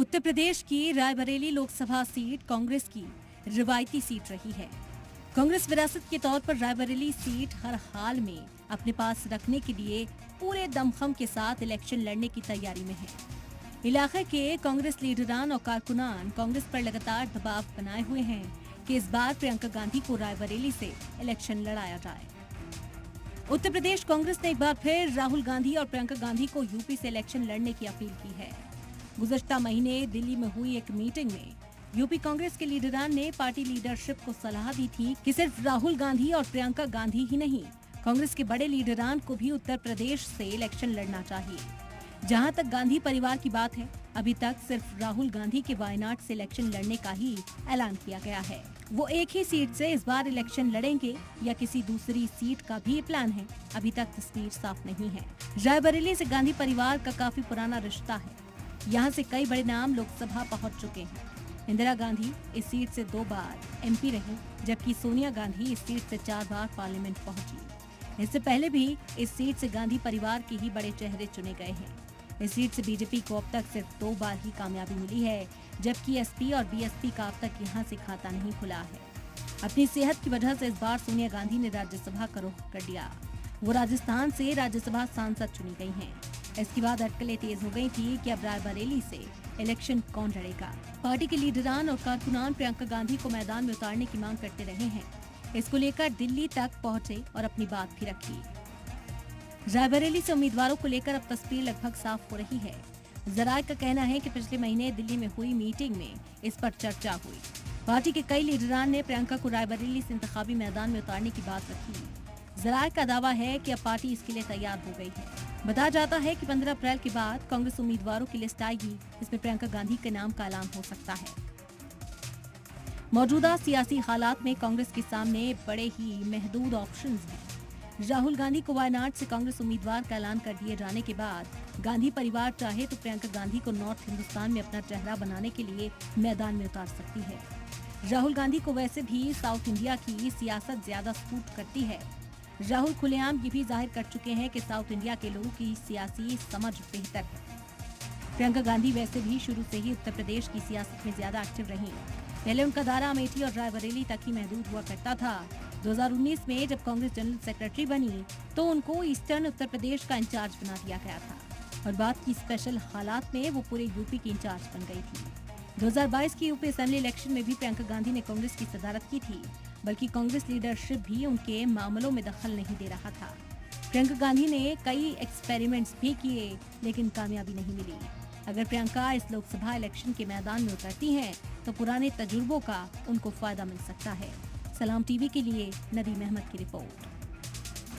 उत्तर प्रदेश की रायबरेली लोकसभा सीट कांग्रेस की रिवायती सीट रही है। कांग्रेस विरासत के तौर पर रायबरेली सीट हर हाल में अपने पास रखने के लिए पूरे दमखम के साथ इलेक्शन लड़ने की तैयारी में है। इलाके के कांग्रेस लीडरान और कारकुनान कांग्रेस पर लगातार दबाव बनाए हुए हैं कि इस बार प्रियंका गांधी को रायबरेली से इलेक्शन लड़ाया जाए। उत्तर प्रदेश कांग्रेस ने एक बार फिर राहुल गांधी और प्रियंका गांधी को यूपी से इलेक्शन लड़ने की अपील की है। गुज़श्ता महीने दिल्ली में हुई एक मीटिंग में यूपी कांग्रेस के लीडरान ने पार्टी लीडरशिप को सलाह दी थी कि सिर्फ राहुल गांधी और प्रियंका गांधी ही नहीं, कांग्रेस के बड़े लीडरान को भी उत्तर प्रदेश से इलेक्शन लड़ना चाहिए। जहां तक गांधी परिवार की बात है, अभी तक सिर्फ राहुल गांधी के वायनाड से इलेक्शन लड़ने का ही ऐलान किया गया है। वो एक ही सीट से इस बार इलेक्शन लड़ेंगे या किसी दूसरी सीट का भी प्लान है, अभी तक तस्वीर साफ नहीं है। रायबरेली से गांधी परिवार का काफी पुराना रिश्ता है। यहाँ से कई बड़े नाम लोकसभा पहुँच चुके हैं। इंदिरा गांधी इस सीट से 2 बार एमपी रही, जबकि सोनिया गांधी इस सीट से 4 बार पार्लियामेंट पहुंची। इससे पहले भी इस सीट से गांधी परिवार के ही बड़े चेहरे चुने गए हैं। इस सीट से बीजेपी को अब तक सिर्फ 2 बार ही कामयाबी मिली है, जबकि एसपी और बीएसपी का अब तक यहां से खाता नहीं खुला है। अपनी सेहत की वजह से इस बार सोनिया गांधी ने राज्यसभा का रुख कर लिया। वो राजस्थान से राज्यसभा सांसद चुनी गई हैं। इसके बाद अटकलें तेज हो गई थी कि अब रायबरेली से इलेक्शन कौन लड़ेगा। पार्टी के लीडरान और कारकुनान प्रियंका गांधी को मैदान में उतारने की मांग करते रहे हैं। इसको लेकर दिल्ली तक पहुंचे और अपनी बात भी रखी। रायबरेली से उम्मीदवारों को लेकर अब तस्वीर लगभग साफ हो रही है। जराये का कहना है कि पिछले महीने दिल्ली में हुई मीटिंग में इस पर चर्चा हुई। पार्टी के कई लीडरान ने प्रियंका को रायबरेली से इंतखाबी मैदान में उतारने की बात रखी। जराये का दावा है कि अब पार्टी इसके लिए तैयार हो गई है। बताया जाता है कि 15 अप्रैल के बाद कांग्रेस उम्मीदवारों की लिस्ट आएगी, इसमें प्रियंका गांधी के नाम का ऐलान हो सकता है। मौजूदा सियासी हालात में कांग्रेस के सामने बड़े ही महदूद ऑप्शंस हैं। राहुल गांधी को वायनाड से कांग्रेस उम्मीदवार का ऐलान कर दिए जाने के बाद गांधी परिवार चाहे तो प्रियंका गांधी को नॉर्थ हिंदुस्तान में अपना चेहरा बनाने के लिए मैदान में उतार सकती है। राहुल गांधी को वैसे भी साउथ इंडिया की सियासत ज्यादा सूट करती है। राहुल खुलेआम ये भी जाहिर कर चुके हैं कि साउथ इंडिया के लोगों की सियासी समझ बेहतर है। प्रियंका गांधी वैसे भी शुरू से ही उत्तर प्रदेश की सियासत में ज्यादा एक्टिव रही। पहले उनका दायरा अमेठी और रायबरेली तक ही महदूद हुआ करता था। 2019 में जब कांग्रेस जनरल सेक्रेटरी बनी तो उनको ईस्टर्न उत्तर प्रदेश का इंचार्ज बना दिया गया था और बाद की स्पेशल हालात में वो पूरे यूपी की इंचार्ज बन गई थी। 2022 की यूपी असेंबली इलेक्शन में भी प्रियंका गांधी ने कांग्रेस की सदारत की थी, बल्कि कांग्रेस लीडरशिप भी उनके मामलों में दखल नहीं दे रहा था। प्रियंका गांधी ने कई एक्सपेरिमेंट्स भी किए, लेकिन कामयाबी नहीं मिली। अगर प्रियंका इस लोकसभा इलेक्शन के मैदान में उतरती हैं, तो पुराने तजुर्बों का उनको फायदा मिल सकता है। सलाम टीवी के लिए नदीम अहमद की रिपोर्ट।